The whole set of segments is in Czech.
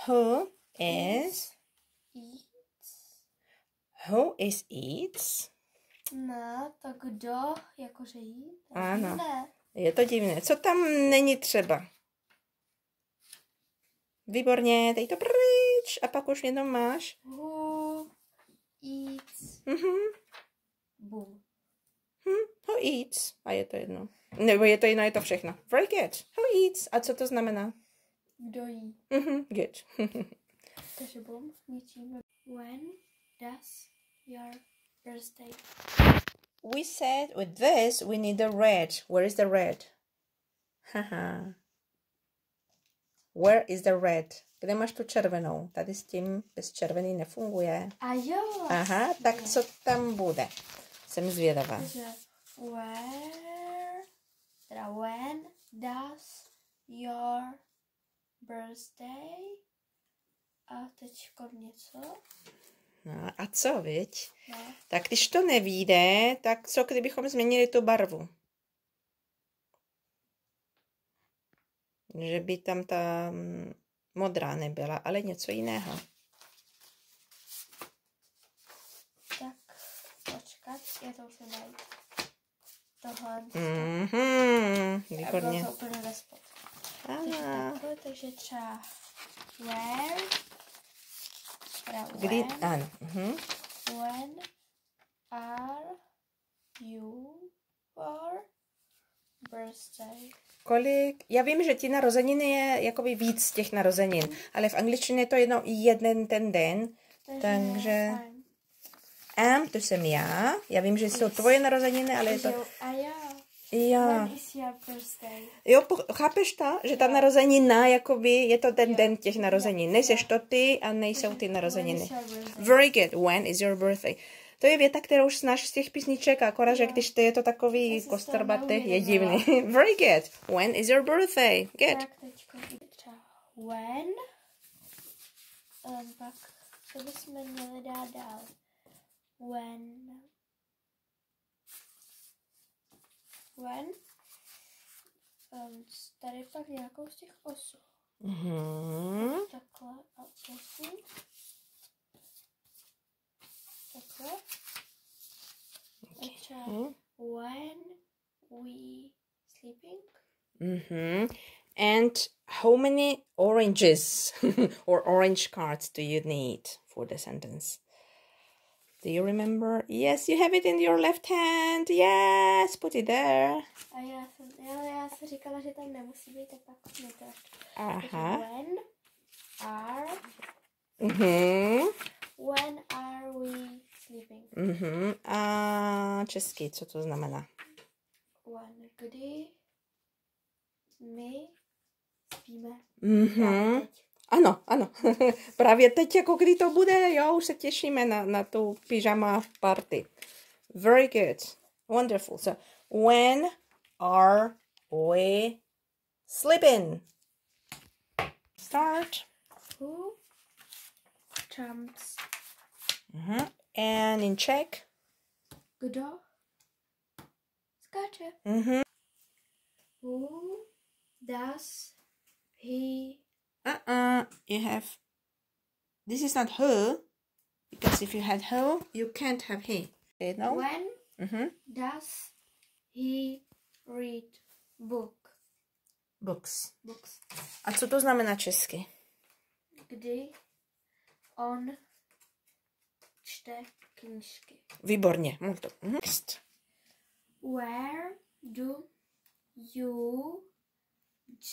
Who is Eats. Who is eats? Ne, tak kdo, jakože jí? Ano. Ne. Je to divné. Co tam není třeba? Výborně, dej to pryč. A pak už jenom máš. Who eats boom. Who eats? A je to jedno. Nebo je to jedno, je to všechno. Very good. Who eats? A co to znamená? Kdo jí? Good. Takže boom, ničím. When does your birthday? We said with this we need the red. Where is the red? Haha. Where is the red? Kde máš tu červenou? Tady s tím bez červený nefunguje. A jo. Aha, tak co tam bude? Jsem zvědavá. Takže when does your birthday? A teďko něco? No a co, viď? No. Tak když to nevíde, tak co kdybychom změnili tu barvu? Že by tam ta modrá nebyla, ale něco jiného. Tak, počkat, já to musím najít. Tohle. Výborně. A bylo to úplně ve spod. Takže třeba where, Kdy, ano. When are you for birthday? Kolik? Já vím, že ti narozeniny je jakoby víc těch narozenin, ale v angličtině je to jeden ten den, takže to jsem já. Já vím, že jsou tvoje narozeniny, ale je to... A já. Jo. When is your birthday? Jo, chápeš to? Že ta narozenina, jakoby, je to ten den těch narozenin. Nejseš to ty a nejsou ty narozeniny. Very good. When is your birthday? To je věta, kterou už znáš z těch písniček, akorát, že když je to takový kostrbatý, je divný. Very good. When is your birthday? Good. Tak teďko třeba when. Pak, co bychom měli dát dál? When. Tady pak nějakou z těch osů. Takhle a osů. Takhle. Okay. When we sleeping. And how many oranges or orange cards do you need for the sentence? Do you remember? Yes, you have it in your left hand. Yes, put it there. A já jsem říkala, že tam nemusí být, tak pak jsme to. Aha. When are we sleeping? A česky, co to znamená? When, kdy my spíme. Ano. Právě teď, jako kdy to bude, jo, už se těšíme na tu pyjama party. Very good. Wonderful. So, when are we sleeping? Start. Who jumps? And in Czech? Kdo skáče? Who does he? You have... This is not who, because if you had who, you can't have he. No? When does he read Books. books? A co to znamená česky? Kdy on čte knížky. Výborně. Next. Where do you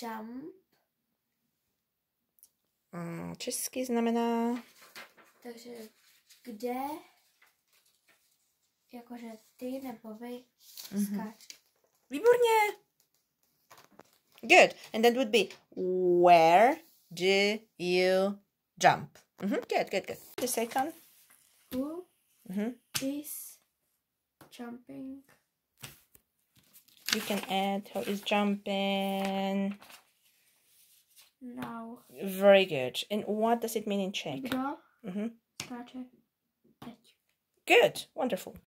jump? Česky znamená... Takže kde, jakože ty nebo vy skáčete. Výborně. Good. And that would be where do you jump? Good. The second. Who is jumping? You can add who is jumping. Now. Very good. And what does it mean in Czech? Kdo skáče teď? Good. Wonderful.